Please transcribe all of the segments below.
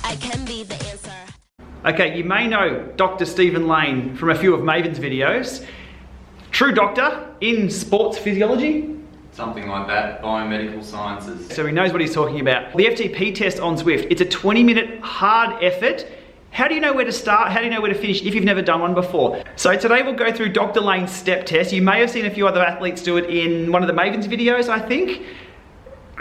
I can be the answer. Okay, you may know Dr. Stephen Lane from a few of Maven's videos. True doctor in sports physiology. Something like that, biomedical sciences. So he knows what he's talking about. The FTP test on Zwift, it's a 20-minute hard effort. How do you know where to start? How do you know where to finish if you've never done one before? So today we'll go through Dr. Lane's step test. You may have seen a few other athletes do it in one of the Maven's videos, I think.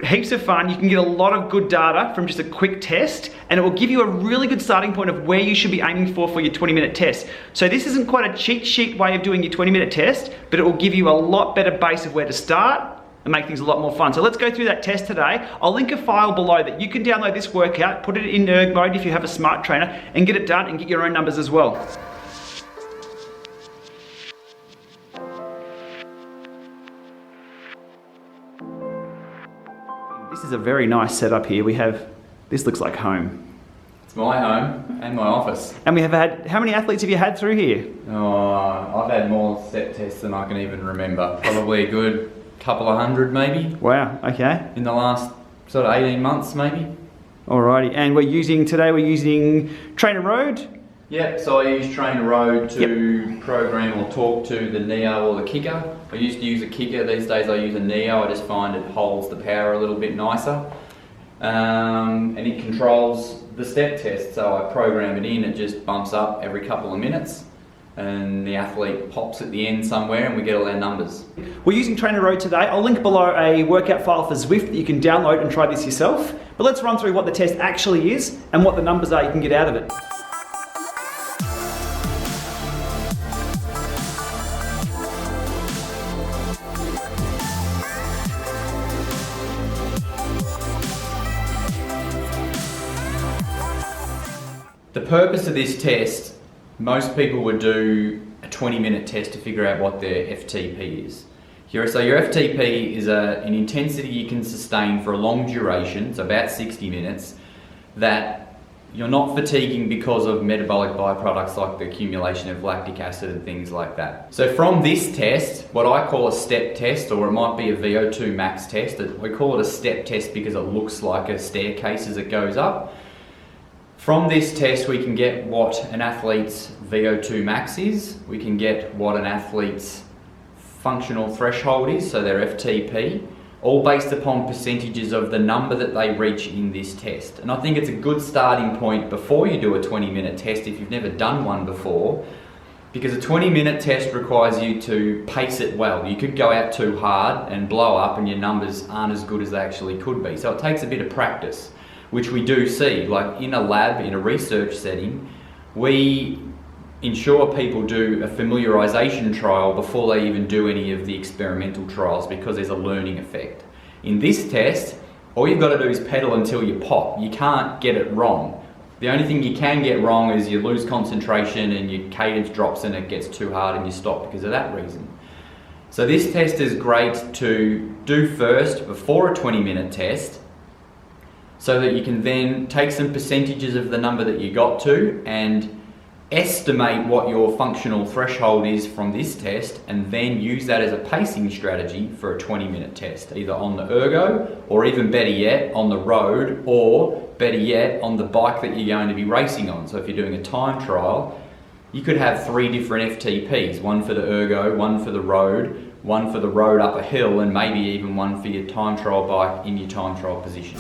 Heaps of fun. You can get a lot of good data from just a quick test, and it will give you a really good starting point of where you should be aiming for your 20-minute test. So this isn't quite a cheat sheet way of doing your 20-minute test, but it will give you a lot better base of where to start and make things a lot more fun. So let's go through that test today. I'll link a file below that you can download this workout, put it in erg mode if you have a smart trainer, and get it done and get your own numbers as well. This is a very nice setup here. This looks like home. It's my home and my office. And we have had, how many athletes have you had through here? Oh, I've had more step tests than I can even remember. Probably a good couple of hundred maybe. Wow, okay. In the last sort of 18 months maybe. Alrighty, and today we're using Trainer Road. Yep, so I use Trainer Road to program or talk to the Neo or the kicker. I used to use a kicker, these days I use a Neo. I just find it holds the power a little bit nicer. And it controls the step test, so I program it in, it just bumps up every couple of minutes. And the athlete pops at the end somewhere and we get all our numbers. We're using Trainer Road today. I'll link below a workout file for Zwift that you can download and try this yourself. But let's run through what the test actually is and what the numbers are you can get out of it. The purpose of this test, most people would do a 20-minute test to figure out what their FTP is. So your FTP is an intensity you can sustain for a long duration, so about 60 minutes, that you're not fatiguing because of metabolic byproducts like the accumulation of lactic acid and things like that. So from this test, what I call a step test, or it might be a VO2 max test, we call it a step test because it looks like a staircase as it goes up. From this test we can get what an athlete's VO2 max is, we can get what an athlete's functional threshold is, so their FTP, all based upon percentages of the number that they reach in this test. And I think it's a good starting point before you do a 20-minute test if you've never done one before, because a 20-minute test requires you to pace it well. You could go out too hard and blow up and your numbers aren't as good as they actually could be. So it takes a bit of practice, which we do see, like in a lab, in a research setting, we ensure people do a familiarization trial before they even do any of the experimental trials because there's a learning effect. In this test, all you've got to do is pedal until you pop. You can't get it wrong. The only thing you can get wrong is you lose concentration and your cadence drops and it gets too hard and you stop because of that reason. So this test is great to do first before a 20-minute test, so that you can then take some percentages of the number that you got to and estimate what your functional threshold is from this test, and then use that as a pacing strategy for a 20-minute test, either on the ergo, or even better yet, on the road, or better yet, on the bike that you're going to be racing on. So if you're doing a time trial, you could have 3 different FTPs, one for the ergo, one for the road, one for the road up a hill, and maybe even one for your time trial bike in your time trial position.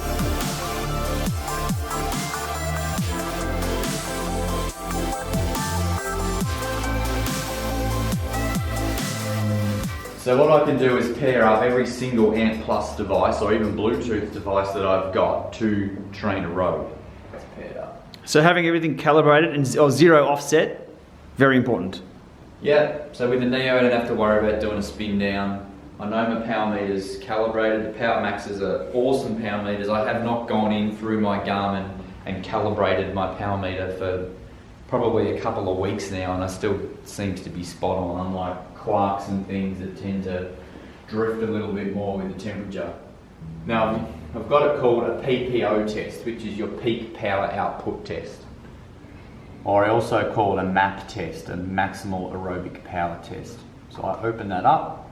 So what I can do is pair up every single Ant Plus device or even Bluetooth device that I've got to Trainer Road. It's paired up. So having everything calibrated and zero offset, very important. Yeah, so with the Neo I don't have to worry about doing a spin down. I know my power meter's calibrated. The Power Maxes are awesome power meters. I have not gone in through my Garmin and calibrated my power meter for probably a couple of weeks now, and I still seems to be spot on, unlike Quarks and things that tend to drift a little bit more with the temperature. Now I've got it called a PPO test, which is your peak power output test. Or I also call it a MAP test, a maximal aerobic power test. So I open that up.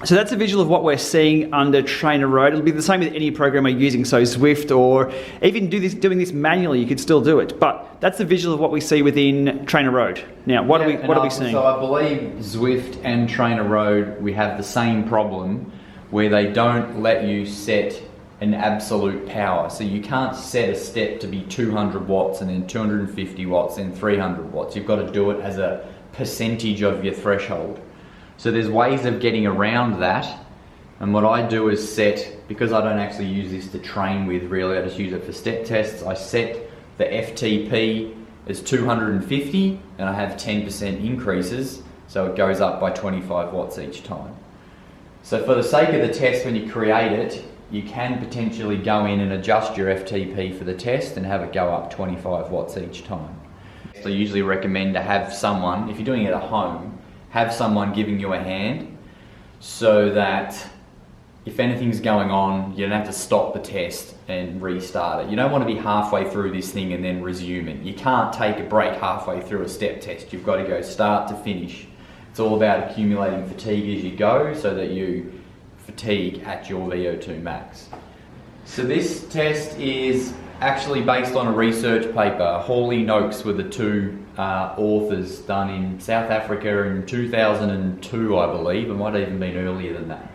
So that's a visual of what we're seeing under Trainer Road. It'll be the same with any program we're using, so Zwift, or even doing this manually, you could still do it. But that's the visual of what we see within Trainer Road. Now, what are we seeing? So I believe Zwift and Trainer Road, we have the same problem where they don't let you set an absolute power. So you can't set a step to be 200 watts and then 250 watts and 300 watts. You've got to do it as a percentage of your threshold. So there's ways of getting around that, and what I do is set, because I don't actually use this to train with really, I just use it for step tests, I set the FTP as 250 and I have 10% increases, so it goes up by 25 watts each time. So for the sake of the test, when you create it, you can potentially go in and adjust your FTP for the test and have it go up 25 watts each time. So I usually recommend to have someone, if you're doing it at home, have someone giving you a hand so that if anything's going on, you don't have to stop the test and restart it. You don't want to be halfway through this thing and then resume it. You can't take a break halfway through a step test. You've got to go start to finish. It's all about accumulating fatigue as you go so that you fatigue at your VO2 max. So this test is actually based on a research paper. Hawley Noakes were the two authors, done in South Africa in 2002, I believe. It might have even been earlier than that.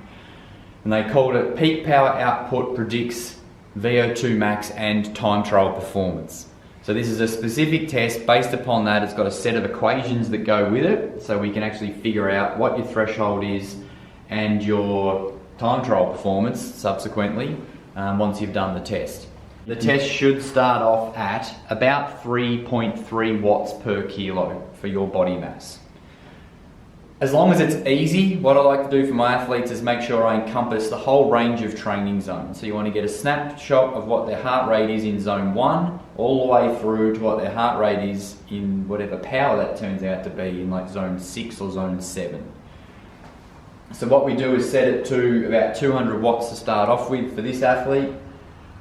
And they called it Peak Power Output Predicts VO2 Max and Time Trial Performance. So this is a specific test. Based upon that, it's got a set of equations that go with it, so we can actually figure out what your threshold is and your time trial performance subsequently once you've done the test. The test should start off at about 3.3 watts per kilo for your body mass. As long as it's easy, what I like to do for my athletes is make sure I encompass the whole range of training zones. So you want to get a snapshot of what their heart rate is in zone 1, all the way through to what their heart rate is in whatever power that turns out to be in like zone 6 or zone 7. So what we do is set it to about 200 watts to start off with for this athlete.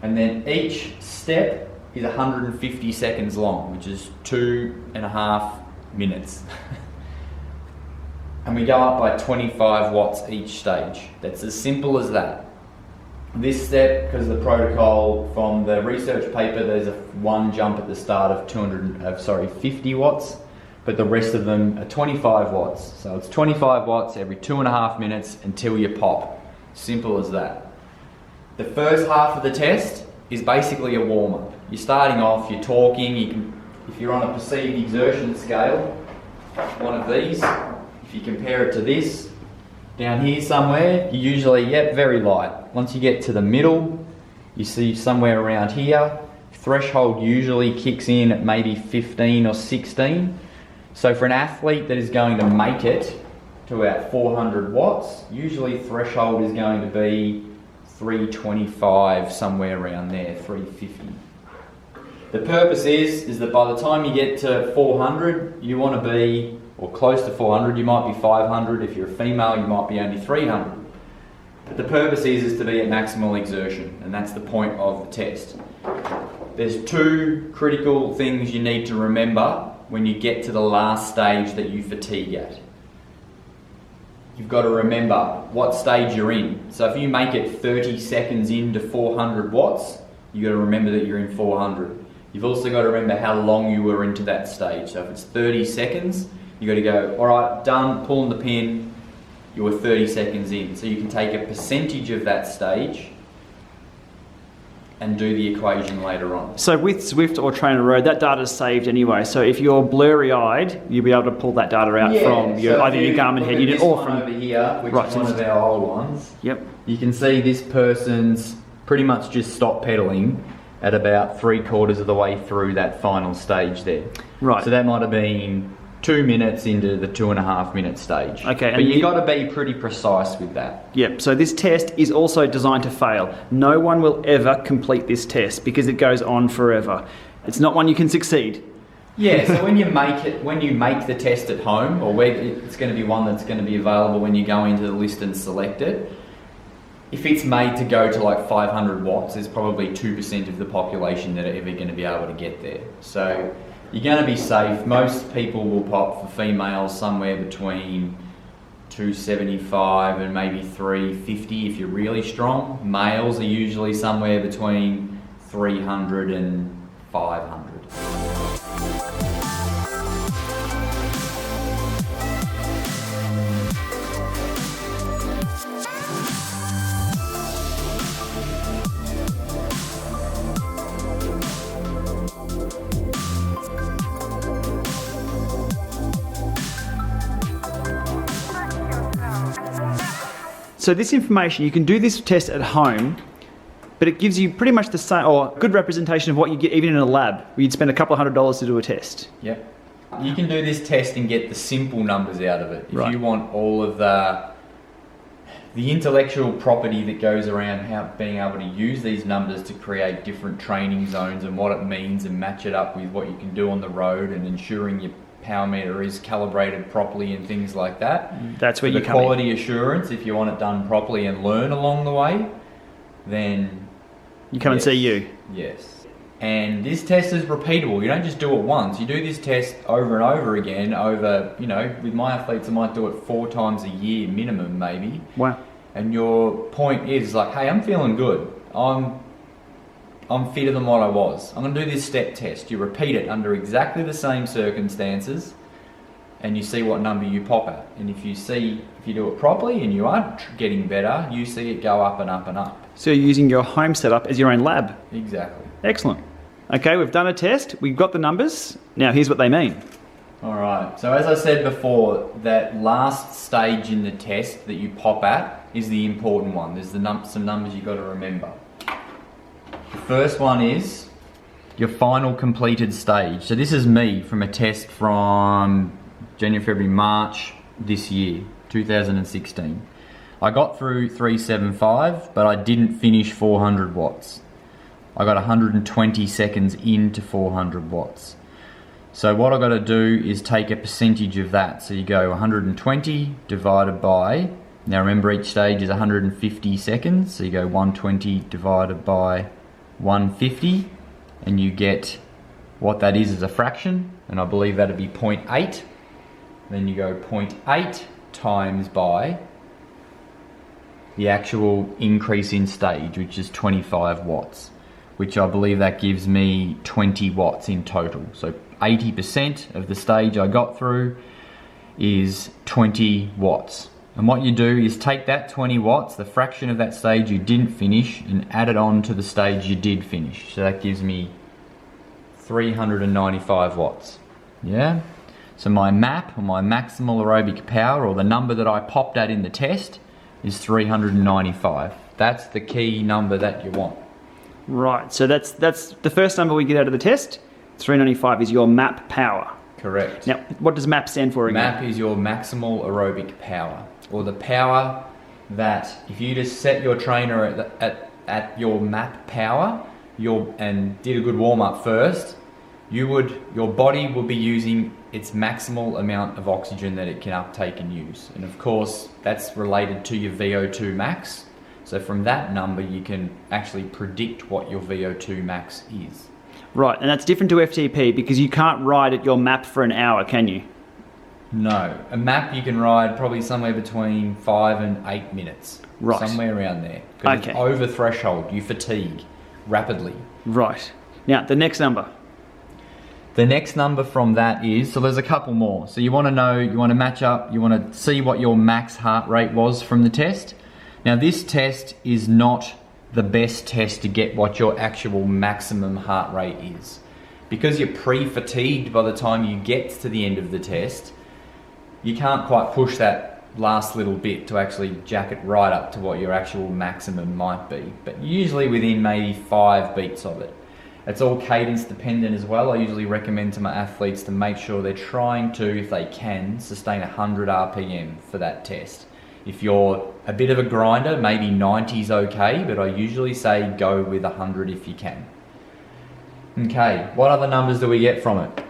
And then each step is 150 seconds long, which is 2.5 minutes. And we go up by 25 watts each stage. That's as simple as that. This step, because of the protocol from the research paper, there's one jump at the start of 50 watts, but the rest of them are 25 watts. So it's 25 watts every 2.5 minutes until you pop. Simple as that. The first half of the test is basically a warm-up. You're starting off, you're talking, if you're on a perceived exertion scale, one of these, if you compare it to this, down here somewhere, you usually, very light. Once you get to the middle, you see somewhere around here, threshold usually kicks in at maybe 15 or 16. So for an athlete that is going to make it to about 400 watts, usually threshold is going to be 325, somewhere around there, 350. The purpose is that by the time you get to 400, you want to be, or close to 400, you might be 500. If you're a female, you might be only 300. But the purpose is to be at maximal exertion, and that's the point of the test. There's two critical things you need to remember when you get to the last stage that you fatigue at. You've got to remember what stage you're in. So if you make it 30 seconds into 400 watts, you've got to remember that you're in 400. You've also got to remember how long you were into that stage. So if it's 30 seconds, you've got to go, all right, done, pulling the pin, you were 30 seconds in. So you can take a percentage of that stage and do the equation later on. So with Zwift or Trainer Road, that data is saved anyway. So if you're blurry-eyed, you'll be able to pull that data out from your, either your Garmin head unit or from over here, which is one of our old ones. Yep. You can see this person's pretty much just stopped pedaling at about 3/4 of the way through that final stage there. Right. So that might have been 2 minutes into the 2.5 minute stage. Okay. But you've got to be pretty precise with that. Yep. So this test is also designed to fail. No one will ever complete this test because it goes on forever. It's not one you can succeed. Yeah, so when you make the test at home, or it's going to be one that's going to be available when you go into the list and select it, if it's made to go to like 500 watts, there's probably 2% of the population that are ever going to be able to get there. So you're going to be safe. Most people will pop, for females, somewhere between 275 and maybe 350 if you're really strong. Males are usually somewhere between 300 and 500. So this information, you can do this test at home, but it gives you pretty much the same, or a good representation of what you get even in a lab, where you'd spend a couple of $100 to do a test. Yep. You can do this test and get the simple numbers out of it. If Right. you want all of the intellectual property that goes around being able to use these numbers to create different training zones and what it means and match it up with what you can do on the road and ensuring your power meter is calibrated properly and things like that. That's where the you come in. quality assurance, if you want it done properly and learn along the way, then You come and see you. Yes. And this test is repeatable. You don't just do it once. You do this test over and over again over, you know, with my athletes I might do it 4 times a year minimum maybe. Wow. And your point is like, hey, I'm feeling good. I'm fitter than what I was. I'm going to do this step test. You repeat it under exactly the same circumstances and you see what number you pop at. And if you do it properly and you are getting better, you see it go up and up and up. So you're using your home setup as your own lab. Exactly. Excellent. Okay, we've done a test. We've got the numbers. Now here's what they mean. All right. So as I said before, that last stage in the test that you pop at is the important one. There's some numbers you've got to remember. The first one is your final completed stage. So this is me from a test from January, February, March this year, 2016. I got through 375, but I didn't finish 400 watts. I got 120 seconds into 400 watts. So what I've got to do is take a percentage of that. So you go 120 divided by, now remember each stage is 150 seconds, so you go 120 divided by 150 and you get what that is as a fraction, and I believe that'd be 0.8. Then you go 0.8 times by the actual increase in stage, which is 25 watts, which I believe that gives me 20 watts in total. So 80% of the stage I got through is 20 watts. And what you do is take that 20 watts, the fraction of that stage you didn't finish, and add it on to the stage you did finish. So that gives me 395 watts. Yeah? So my MAP, or my maximal aerobic power, or the number that I popped at in the test, is 395. That's the key number that you want. Right, so that's the first number we get out of the test. 395 is your MAP power. Correct. Now, what does MAP stand for again? MAP is your maximal aerobic power, or the power that if you just set your trainer at your MAP power, and did a good warm up first, your body will be using its maximal amount of oxygen that it can uptake and use. And of course, that's related to your VO2 max. So from that number, you can actually predict what your VO2 max is. Right, and that's different to FTP because you can't ride at your MAP for an hour, can you? No, a MAP you can ride probably somewhere between 5 and 8 minutes. Right. Somewhere around there. Because Okay. it's over threshold, you fatigue rapidly. Right. Now, the next number. The next number from that is, so there's a couple more. So you want to know, you want to match up, you want to see what your max heart rate was from the test. Now this test is not the best test to get what your actual maximum heart rate is. Because you're pre-fatigued by the time you get to the end of the test, you can't quite push that last little bit to actually jack it right up to what your actual maximum might be. But usually within maybe 5 beats of it. It's all cadence dependent as well. I usually recommend to my athletes to make sure they're trying to, if they can, sustain 100 RPM for that test. If you're a bit of a grinder, maybe 90's okay, but I usually say go with 100 if you can. Okay, what other numbers do we get from it?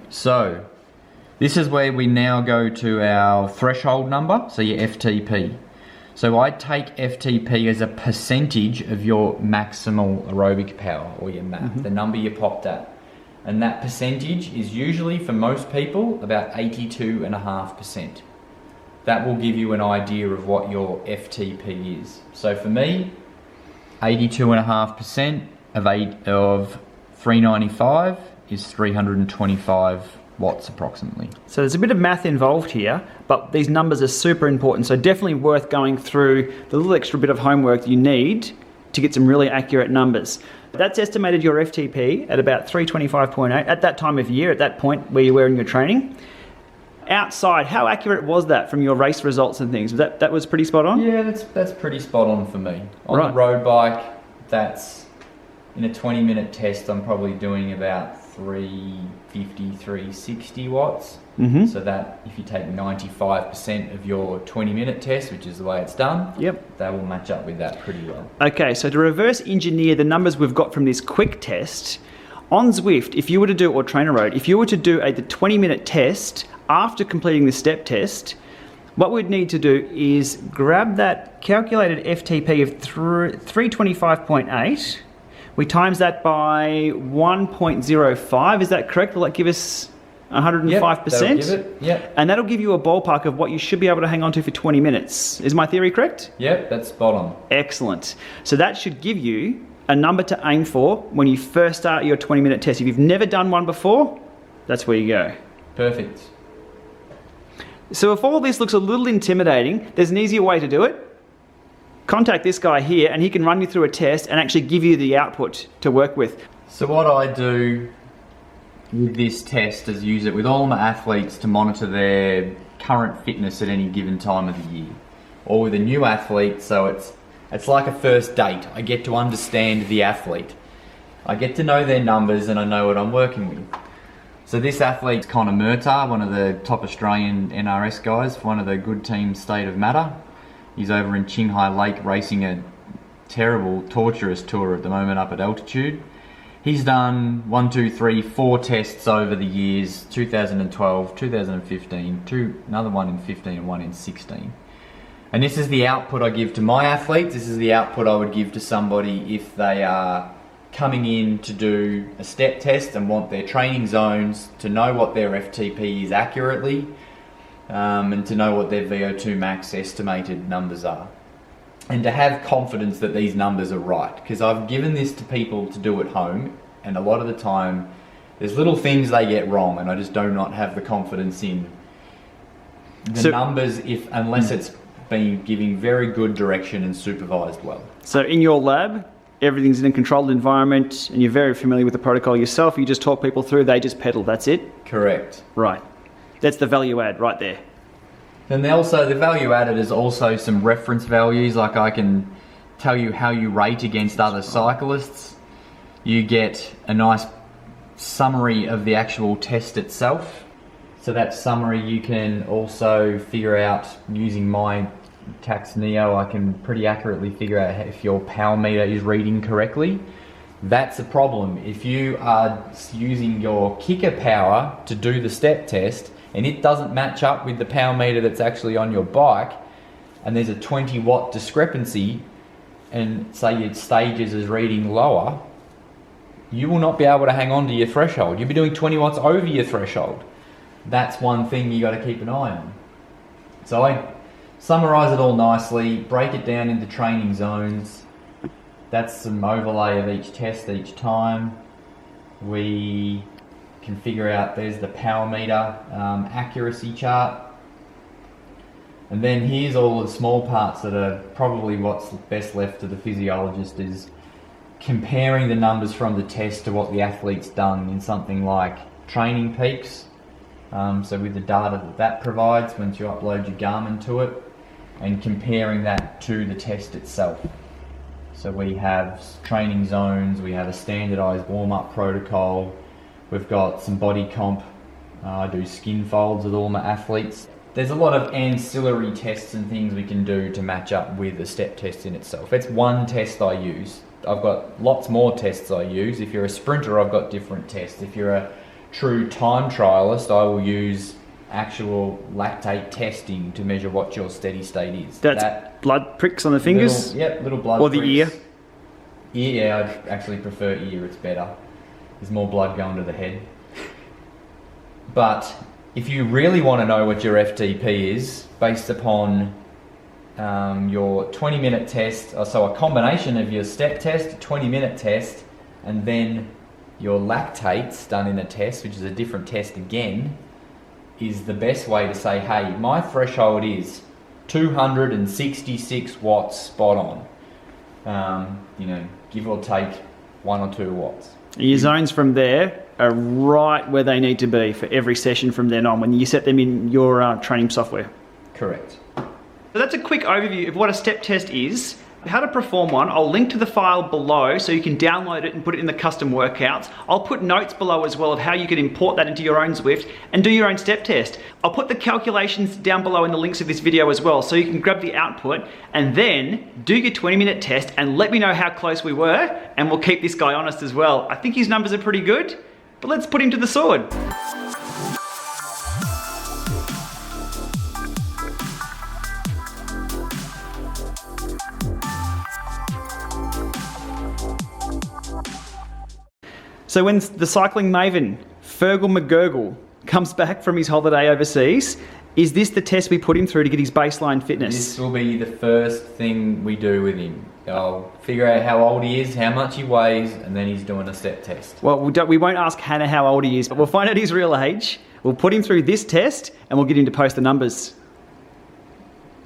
So, this is where we now go to our threshold number, so your FTP. So I take FTP as a percentage of your maximal aerobic power, or your MAP, the number you popped at. And that percentage is usually, for most people, about 82.5%. that will give you an idea of what your FTP is. So for me, 82.5% of 395 is 325 watts approximately. So there's a bit of math involved here, but these numbers are super important. So definitely worth going through the little extra bit of homework you need to get some really accurate numbers. That's estimated your FTP at about 325.8 at that time of year, at that point where you were in your training. Outside, how accurate was that from your race results and things? That was pretty spot on? Yeah, that's pretty spot on for me. On the road bike, that's in a 20-minute test, I'm probably doing about 350, 360 watts. So that if you take 95% of your 20-minute test, which is the way it's done, that will match up with that pretty well. Okay, so to reverse engineer the numbers we've got from this quick test, on Zwift, if you were to do, or Trainer Road, if you were to do the 20-minute test after completing the step test, what we'd need to do is grab that calculated FTP of 325.8. We times that by 1.05. Is that correct? Will that give us 105%? That'll give it. Yep. And that'll give you a ballpark of what you should be able to hang on to for 20 minutes. Is my theory correct? Yep, that's spot on. Excellent. So that should give you a number to aim for when you first start your 20-minute test. If you've never done one before, that's where you go. Perfect. So if all this looks a little intimidating, there's an easier way to do it. Contact this guy here and he can run you through a test and actually give you the output to work with. So what I do with this test is use it with all my athletes to monitor their current fitness at any given time of the year. Or with a new athlete, so it's like a first date. I get to understand the athlete. I get to know their numbers and I know what I'm working with. So this athlete's Connor Murtagh, one of the top Australian NRS guys, one of the good teams, State of Matter. He's over in Qinghai Lake racing a terrible, torturous tour at the moment up at altitude. He's done 4 tests over the years, 2012, 2015, another one in 15 and one in 16. And this is the output I give to my athletes. This is the output I would give to somebody if they are coming in to do a step test and want their training zones, to know what their FTP is accurately, and to know what their VO2 max estimated numbers are. And to have confidence that these numbers are right. Because I've given this to people to do at home, and a lot of the time there's little things they get wrong, and I just do not have the confidence in the numbers unless it's been giving very good direction and supervised well. So in your lab, everything's in a controlled environment and you're very familiar with the protocol yourself. You just talk people through, they just pedal, that's it? Correct. Right. That's the value add right there. And also the value added is also some reference values, like I can tell you how you rate against other cyclists. You get a nice summary of the actual test itself. So that summary you can also figure out using my Tax Neo. I can pretty accurately figure out if your power meter is reading correctly. That's a problem. If you are using your kicker power to do the step test and it doesn't match up with the power meter that's actually on your bike, and there's a 20 watt discrepancy, and say your stages is reading lower, you will not be able to hang on to your threshold. You'll be doing 20 watts over your threshold. That's one thing you got to keep an eye on. So I summarize it all nicely, break it down into training zones. That's some overlay of each test each time. We can figure out, there's the power meter accuracy chart. And then here's all the small parts that are probably what's best left to the physiologist, is comparing the numbers from the test to what the athlete's done in something like Training Peaks. So with the data that provides once you upload your Garmin to it, and comparing that to the test itself. So we have training zones, we have a standardized warm-up protocol, we've got some body comp, I do skin folds with all my athletes. There's a lot of ancillary tests and things we can do to match up with the step test in itself. It's one test I use. I've got lots more tests I use. If you're a sprinter, I've got different tests. If you're a true time trialist, I will use actual lactate testing to measure what your steady state is. That's blood pricks on the fingers? Little blood or pricks. Or the ear? Ear, yeah, I actually prefer ear, it's better. There's more blood going to the head. But if you really want to know what your FTP is, based upon your 20-minute test, so a combination of your step test, a 20-minute test, and then your lactates done in a test, which is a different test again, is the best way to say, hey, my threshold is 266 watts spot on. Give or take 1 or 2 watts. Your zones from there are right where they need to be for every session from then on when you set them in your training software. Correct. So that's a quick overview of what a step test is, how to perform one. I'll link to the file below so you can download it and put it in the custom workouts. I'll put notes below as well of how you can import that into your own Zwift and do your own step test. I'll put the calculations down below in the links of this video as well so you can grab the output and then do your 20-minute test and let me know how close we were, and we'll keep this guy honest as well. I think his numbers are pretty good, but let's put him to the sword. So when the cycling maven, Fergal McGurgle, comes back from his holiday overseas, is this the test we put him through to get his baseline fitness? This will be the first thing we do with him. I'll figure out how old he is, how much he weighs, and then he's doing a step test. Well, we won't ask Hannah how old he is, but we'll find out his real age. We'll put him through this test and we'll get him to post the numbers.